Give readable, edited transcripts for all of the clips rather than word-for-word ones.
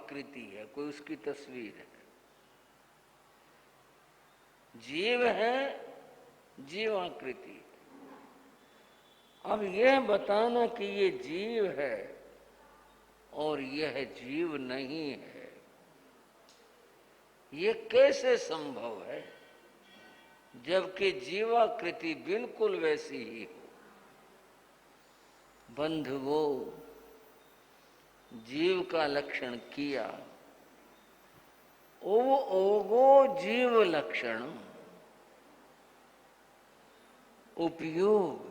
आकृति है, कोई उसकी तस्वीर है। जीव है, जीवाकृति। अब यह बताना कि ये जीव है और यह जीव नहीं है, ये कैसे संभव है, जबकि जीवाकृति बिल्कुल वैसी ही हो। बंधुओं, जीव का लक्षण किया, ओगो जीव लक्षण उपयोग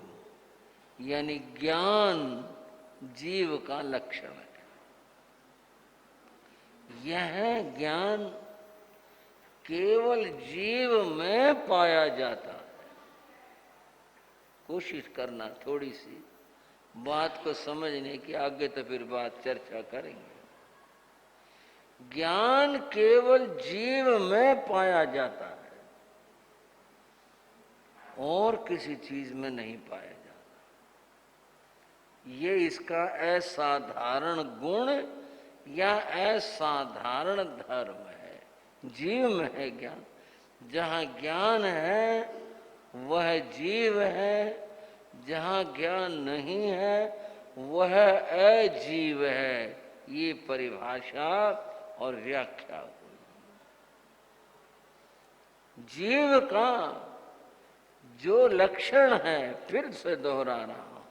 यानी ज्ञान जीव का लक्षण है। यह ज्ञान केवल जीव में पाया जाता है। कोशिश करना थोड़ी सी बात को समझने की, आगे तो फिर बात चर्चा करेंगे। ज्ञान केवल जीव में पाया जाता है और किसी चीज में नहीं पाया जाता। ये इसका असाधारण गुण या असाधारण धर्म है। जीव में है ज्ञान, जहाँ ज्ञान है वह जीव है, जहाँ ज्ञान नहीं है वह अजीव है। ये परिभाषा और व्याख्या हुई। जीव का जो लक्षण है, फिर से दोहरा रहा हूं,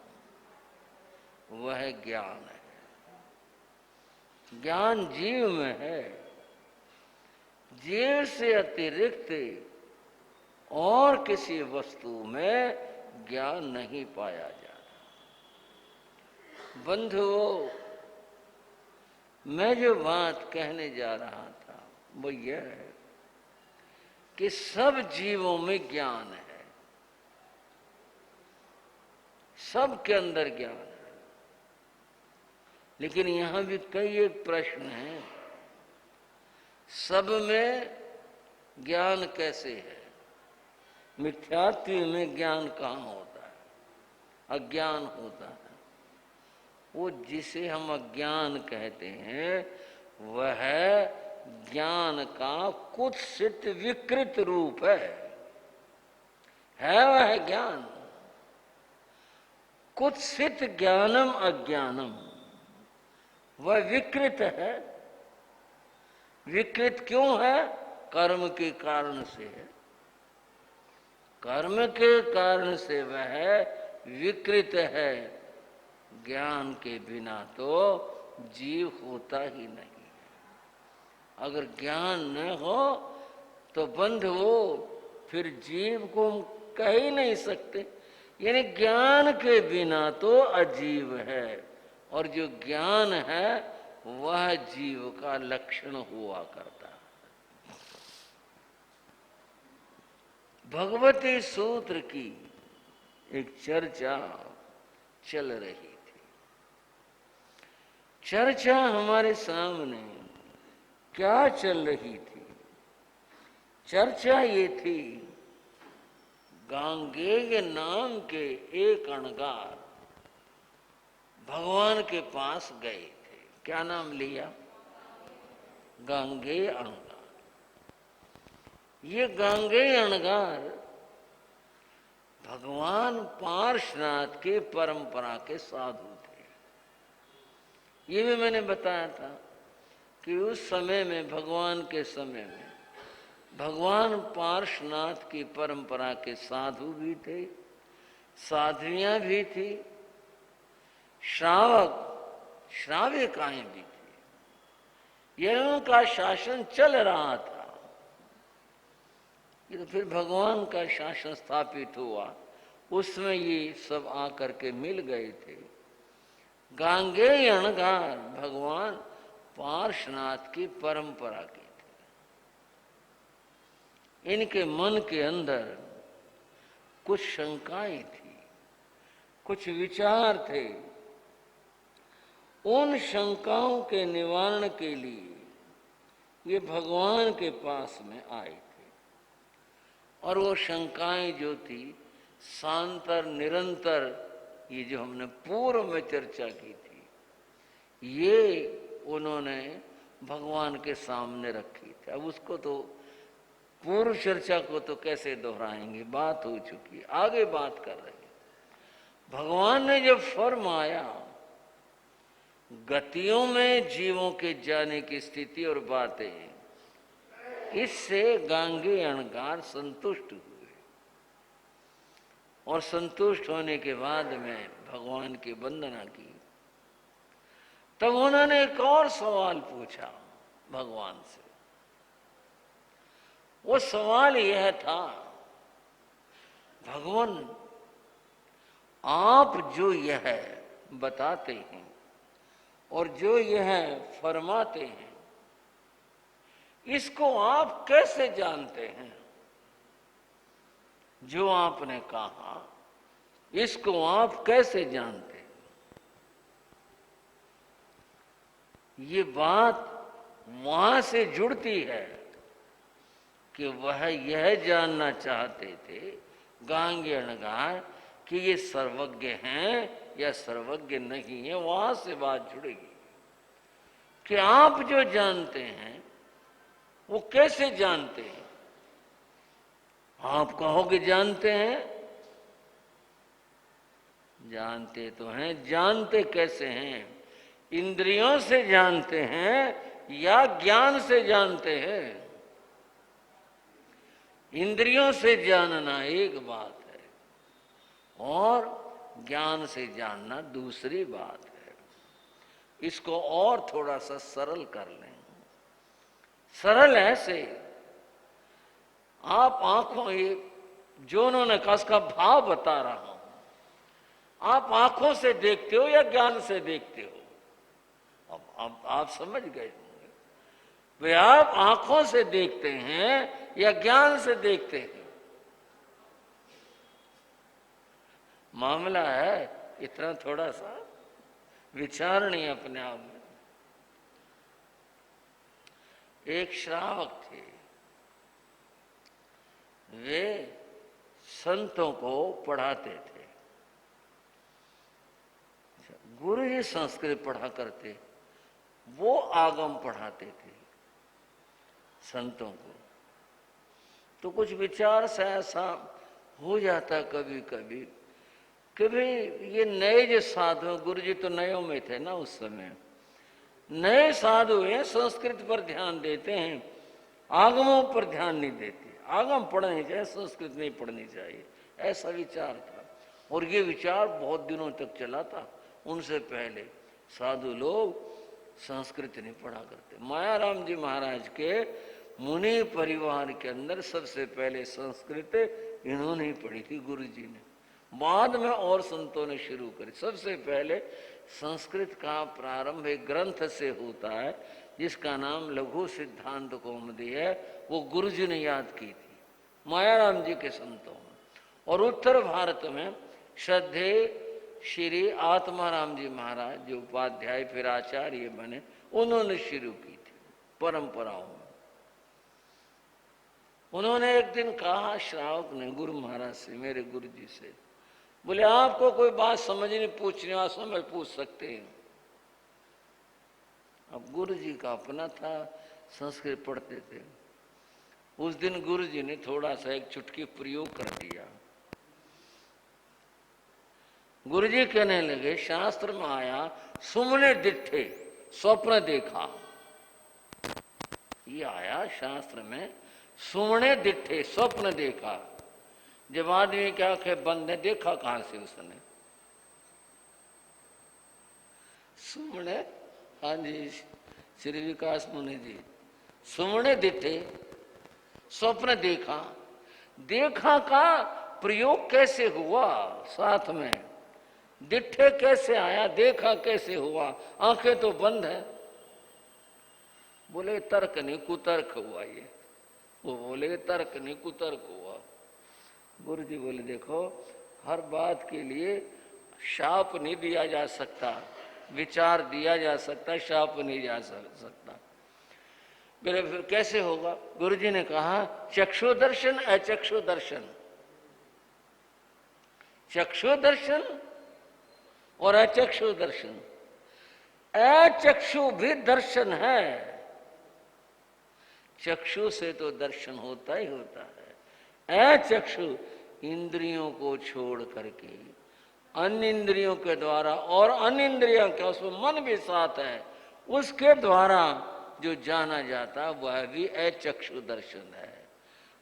वह ज्ञान है। ज्ञान जीव में है। जीव से अतिरिक्त और किसी वस्तु में ज्ञान नहीं पाया जाता। बंधुओं, मैं जो बात कहने जा रहा था वो यह है कि सब जीवों में ज्ञान है, सब के अंदर ज्ञान है। लेकिन यहां भी कई एक प्रश्न है, सब में ज्ञान कैसे है? मिथ्यात्व में ज्ञान कहाँ होता है? अज्ञान होता है। वो जिसे हम अज्ञान कहते हैं वह ज्ञान का कुत्सित विकृत रूप है वह ज्ञान। कुत्सित ज्ञानम अज्ञानम, वह विकृत है। विकृत क्यों है? कर्म के कारण से है। कर्म के कारण से वह विकृत है। ज्ञान के बिना तो जीव होता ही नहीं है। अगर ज्ञान न हो तो बंध हो, फिर जीव को हम कह ही नहीं सकते। यानी ज्ञान के बिना तो अजीव है, और जो ज्ञान है वह जीव का लक्षण हुआ करता है। भगवती सूत्र की एक चर्चा चल रही थी। चर्चा हमारे सामने क्या चल रही थी? चर्चा ये थी, गांगेय नाम के एक अणगार भगवान के पास गए थे। क्या नाम लिया? गांगेय अणगार। ये गांगेय अणगार भगवान पार्श्वनाथ के परंपरा के साधु थे। ये भी मैंने बताया था कि उस समय में, भगवान के समय में, भगवान पार्श्वनाथ की परंपरा के साधु भी थे, साध्वियां भी थी, श्रावक श्राविकाएं भी थी। यह उनका शासन चल रहा था। ये तो फिर भगवान का शासन स्थापित हुआ, उसमें ये सब आकर के मिल गए थे। गांगेय अणगार भगवान पार्श्वनाथ की परंपरा के थे। इनके मन के अंदर कुछ शंकाएं थी, कुछ विचार थे। उन शंकाओं के निवारण के लिए ये भगवान के पास में आए थे। और वो शंकाएं जो थी सांतर निरंतर, ये जो हमने पूर्व में चर्चा की थी, ये उन्होंने भगवान के सामने रखी थी। अब उसको तो पूर्व चर्चा को तो कैसे दोहराएंगे, बात हो चुकी, आगे बात कर रहे हैं। भगवान ने जब फरमाया गतियों में जीवों के जाने की स्थिति और बातें, इससे गांगे अणगार संतुष्ट हुए और संतुष्ट होने के बाद में भगवान की वंदना की। तब उन्होंने एक और सवाल पूछा भगवान से। वो सवाल यह था, भगवान आप जो यह बताते हैं और जो यह फरमाते हैं, इसको आप कैसे जानते हैं? जो आपने कहा इसको आप कैसे जानते हैं? ये बात वहां से जुड़ती है कि वह यह जानना चाहते थे गांगे अणगार कि ये सर्वज्ञ हैं या सर्वज्ञ नहीं है। वहां से बात जुड़ेगी कि आप जो जानते हैं वो कैसे जानते हैं? आप कहोगे जानते हैं, जानते तो हैं, जानते कैसे हैं? इंद्रियों से जानते हैं या ज्ञान से जानते हैं? इंद्रियों से जानना एक बात है और ज्ञान से जानना दूसरी बात है। इसको और थोड़ा सा सरल कर लें। सरल ऐसे, आप आंखों, ये जो उन्होंने कहा उसका भाव बता रहा हूं। आप आंखों से देखते हो या ज्ञान से देखते हो? अब आप समझ गए होंगे। वे आप आंखों से देखते हैं या ज्ञान से देखते हैं? मामला है इतना थोड़ा सा विचारणीय अपने आप में। एक श्रावक थे, वे संतों को पढ़ाते थे। गुरु जी संस्कृत पढ़ा करते, वो आगम पढ़ाते थे संतों को। तो कुछ विचार से ऐसा हो जाता कभी कभी कि भाई ये नए जो साधु, गुरु जी तो नयों में थे ना उस समय, नए साधु हैं, संस्कृत पर ध्यान देते हैं, आगमों पर ध्यान नहीं देते। आगम पढ़ने चाहिए, संस्कृत नहीं पढ़नी चाहिए, ऐसा विचार था। और ये विचार बहुत दिनों तक चला था। उनसे पहले साधु लोग संस्कृत नहीं पढ़ा करते। मायाराम जी महाराज के मुनि परिवार के अंदर सबसे पहले संस्कृत इन्होंने ही पढ़ी थी, गुरु जी ने। बाद में और संतों ने शुरू करी। सबसे पहले संस्कृत का प्रारंभ एक ग्रंथ से होता है जिसका नाम लघु सिद्धांत कौमुदी है। वो गुरु जी ने याद की थी, मायाराम जी के संतों में। और उत्तर भारत में श्रद्धे श्री आत्माराम जी महाराज, जो उपाध्याय फिर आचार्य बने, उन्होंने शुरू की थी परंपराओं में। उन्होंने एक दिन कहा श्रावक ने गुरु महाराज से, मेरे गुरु जी से, बोले आपको कोई बात समझनी पूछने आ समय पूछ सकते हैं। अब गुरु जी का अपना था, संस्कृत पढ़ते थे। उस दिन गुरु जी ने थोड़ा सा एक चुटकी प्रयोग कर दिया। गुरु जी कहने लगे, शास्त्र में आया सुमने दिठे, स्वप्न देखा। ये आया शास्त्र में, सुमने दिठे, स्वप्न देखा। जब आदमी की आंखें बंद है, देखा कहां से उसने? सुमने, हाँ जी श्री विकास मुनि जी, सुमने दिठे, स्वप्न देखा। देखा का प्रयोग कैसे हुआ साथ में? दिठे कैसे आया, देखा कैसे हुआ? आंखें तो बंद है। बोले तर्क नहीं, कुतर्क हुआ ये। वो बोले तर्क नहीं, कुतर्क हुआ। गुरु जी बोले देखो, हर बात के लिए शाप नहीं दिया जा सकता, विचार दिया जा सकता, शाप नहीं जा सकता। बोले फिर कैसे होगा? गुरु जी ने कहा चक्षु दर्शन, अचक्षु दर्शन। चक्षु दर्शन और अचक्षु दर्शन। अचक्षु भी दर्शन है, चक्षु से तो दर्शन होता ही होता है। ऐ चक्षु, इंद्रियों को छोड़ करके अन्य इंद्रियों के द्वारा, और अन्य इंद्रियों का उसमें मन भी साथ है, उसके द्वारा जो जाना जाता वह भी अचक्षु दर्शन है।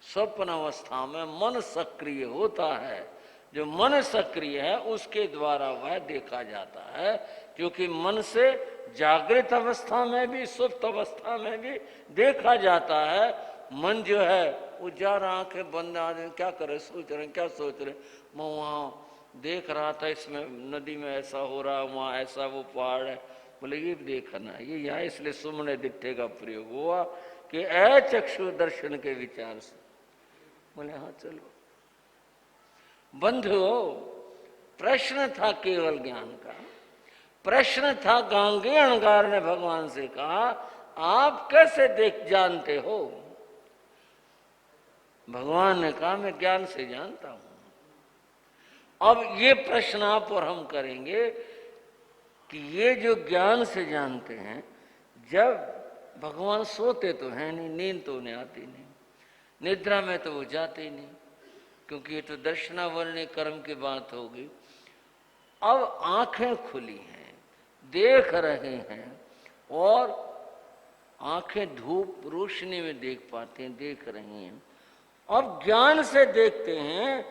स्वप्न अवस्था में मन सक्रिय होता है, जो मन सक्रिय है उसके द्वारा वह देखा जाता है, क्योंकि मन से जागृत अवस्था में भी सुप्त अवस्था में भी देखा जाता है। मन जो है वो जा रहा, आंखें बंद, आदमी क्या करे, सोच रहे क्या सोच रहे, मैं वहाँ देख रहा था इसमें नदी में ऐसा हो रहा, वहाँ ऐसा वो पहाड़ है, बोले ये देखना, ये यहाँ इसलिए सुमने दिट्ठे का प्रयोग हुआ कि अचक्षु दर्शन के विचार से। बोले हाँ चलो बंधुओं, प्रश्न था केवल ज्ञान का, प्रश्न था गांगे अणगार ने भगवान से कहा आप कैसे देख जानते हो। भगवान ने कहा मैं ज्ञान से जानता हूं। अब ये प्रश्न आप और हम करेंगे कि ये जो ज्ञान से जानते हैं, जब भगवान सोते तो हैं नहीं, नींद तो उन्हें आती नहीं, निद्रा में तो वो जाते ही नहीं, क्योंकि ये तो दर्शनावर्ण कर्म की बात होगी। अब आंखें खुली हैं, देख रहे हैं, और आंखें धूप रोशनी में देख पाते हैं, देख रही हैं। अब ज्ञान से देखते हैं,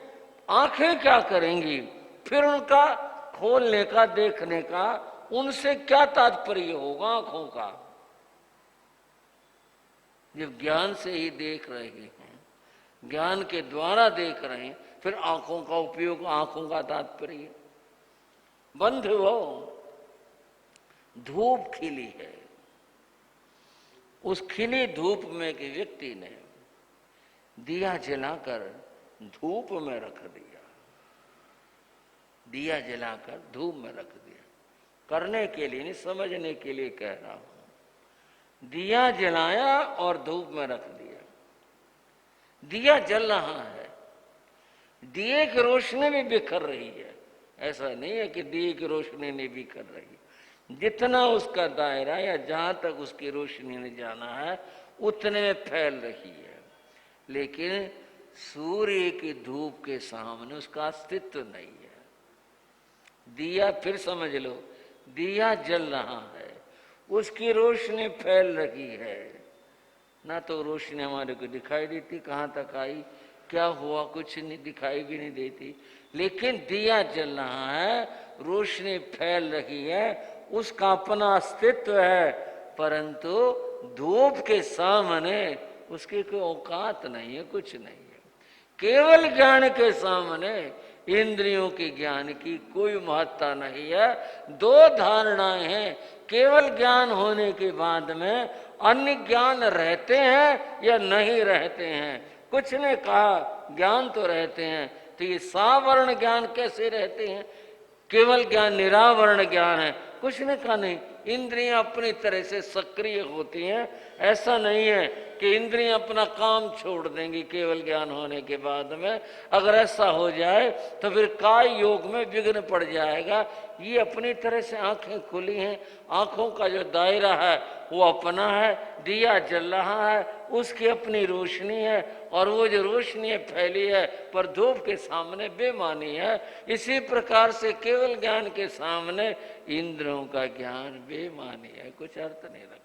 आंखें क्या करेंगी, फिर उनका खोलने का, देखने का, उनसे क्या तात्पर्य होगा आंखों का, जब ज्ञान से ही देख रहे हैं, ज्ञान के द्वारा देख रहे हैं, फिर आंखों का उपयोग, आंखों का तात्पर्य। बंधुओं, धूप खिली है, उस खिली धूप में के व्यक्ति ने दिया जलाकर धूप में रख दिया, दिया जलाकर धूप में रख दिया, करने के लिए नहीं, समझने के लिए कह रहा हूं। दिया जलाया और धूप में रख दिया, दिया जल रहा है, दिए की रोशनी भी बिखर रही है, ऐसा नहीं है कि दिए की रोशनी नहीं बिखर रही, जितना उसका दायरा या जहां तक उसकी रोशनी ने जाना है उतने में फैल रही है, लेकिन सूर्य की धूप के सामने उसका अस्तित्व नहीं है। दिया, फिर समझ लो, दिया जल रहा है, उसकी रोशनी फैल रही है, ना तो रोशनी हमारे को दिखाई देती कहाँ तक आई, क्या हुआ, कुछ नहीं दिखाई भी नहीं देती, लेकिन दिया जल रहा है, रोशनी फैल रही है, उसका अपना अस्तित्व है, परंतु धूप के सामने उसकी कोई औकात नहीं है, कुछ नहीं है। केवल ज्ञान के सामने इंद्रियों के ज्ञान की कोई महत्ता नहीं है। दो धारणाएं हैं, केवल ज्ञान होने के बाद में अन्य ज्ञान रहते हैं या नहीं रहते हैं। कुछ ने कहा ज्ञान तो रहते हैं, तो ये सावर्ण ज्ञान कैसे रहते हैं, केवल ज्ञान निरावरण ज्ञान है। कुछ ने कहा नहीं, इंद्रियां अपनी तरह से सक्रिय होती हैं, ऐसा नहीं है कि इंद्रियां अपना काम छोड़ देंगी केवल ज्ञान होने के बाद में। अगर ऐसा हो जाए तो फिर काय योग में विघ्न पड़ जाएगा। ये अपनी तरह से आंखें खुली हैं, आंखों का जो दायरा है वो अपना है, दिया जल रहा है, उसकी अपनी रोशनी है, और वो जो रोशनी फैली है पर धूप के सामने बेमानी है। इसी प्रकार से केवल ज्ञान के सामने इंद्रियों का ज्ञान बेमानी है, कुछ अर्थ नहीं रखता,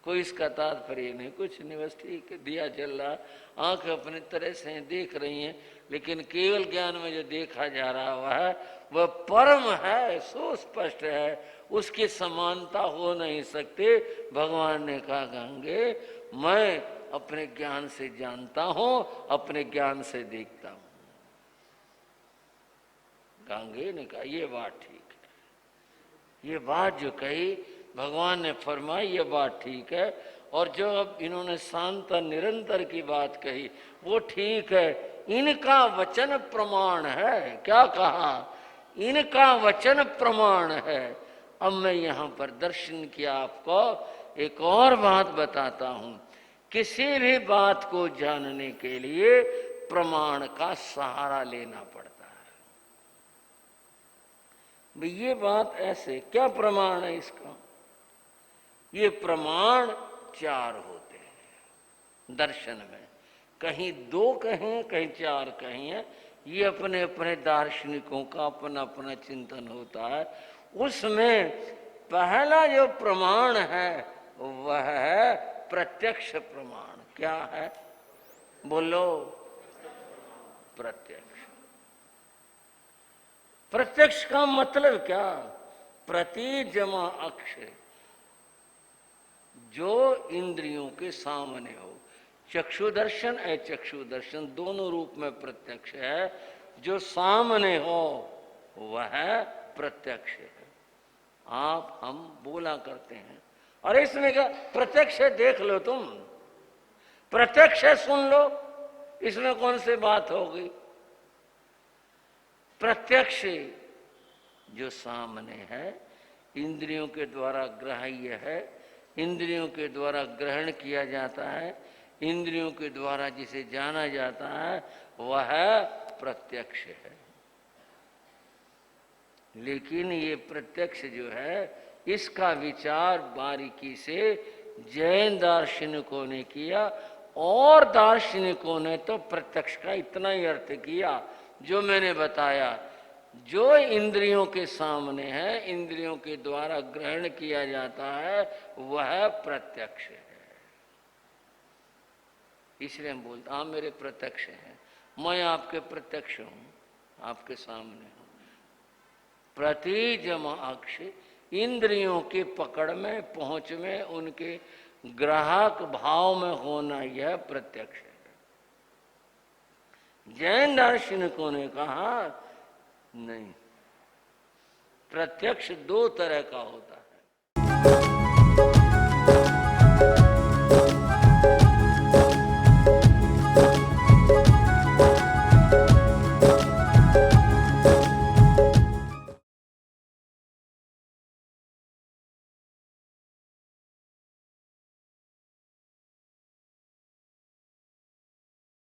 कोई इसका तात्पर्य नहीं, कुछ नहीं, बस ठीक है, दिया जल रहा, आंख अपनी तरह से देख रही हैं, लेकिन केवल ज्ञान में जो देखा जा रहा हुआ है वह परम है, सुस्पष्ट है, उसकी समानता हो नहीं सकती। भगवान ने कहा गंगे, मैं अपने ज्ञान से जानता हूं, अपने ज्ञान से देखता हूं। गंगे ने कहा ये बात ठीक है, ये बात जो कही भगवान ने फरमाई ये बात ठीक है, और जो अब इन्होंने शांत निरंतर की बात कही वो ठीक है, इनका वचन प्रमाण है। क्या कहा, इनका वचन प्रमाण है। अब मैं यहाँ पर दर्शन किया आपको एक और बात बताता हूँ, किसी भी बात को जानने के लिए प्रमाण का सहारा लेना पड़ता है। भाई ये बात ऐसे, क्या प्रमाण है इसका, ये प्रमाण चार होते हैं। दर्शन में, कहीं 2 कहें कहीं 4 कहें, ये अपने अपने दार्शनिकों का अपना अपना चिंतन होता है। उसमें पहला जो प्रमाण है वह है प्रत्यक्ष प्रमाण। क्या है बोलो? प्रत्यक्ष। प्रत्यक्ष का मतलब क्या? प्रति जमा अक्ष, जो इंद्रियों के सामने हो। चक्षु दर्शन अचक्षु दर्शन दोनों रूप में प्रत्यक्ष है। जो सामने हो वह प्रत्यक्ष है। आप हम बोला करते हैं, अरे इसमें क्या प्रत्यक्ष है, देख लो तुम, प्रत्यक्ष है सुन लो, इसमें कौन सी बात होगी? प्रत्यक्ष जो सामने है, इंद्रियों के द्वारा ग्राह्य है, इंद्रियों के द्वारा ग्रहण किया जाता है, इंद्रियों के द्वारा जिसे जाना जाता है वह प्रत्यक्ष है। लेकिन ये प्रत्यक्ष जो है इसका विचार बारीकी से जैन दार्शनिकों ने किया, और दार्शनिकों ने तो प्रत्यक्ष का इतना ही अर्थ किया जो मैंने बताया। जो इंद्रियों के सामने है, इंद्रियों के द्वारा ग्रहण किया जाता है वह प्रत्यक्ष है। इसलिए हम बोलते आप मेरे प्रत्यक्ष हैं, मैं आपके प्रत्यक्ष हूं, आपके सामने हूं। प्रति जमा अक्ष, इंद्रियों की पकड़ में, पहुंच में, उनके ग्राहक भाव में होना यह प्रत्यक्ष है। जैन दार्शनिकों ने कहा नहीं, प्रत्यक्ष 2 तरह का होता है।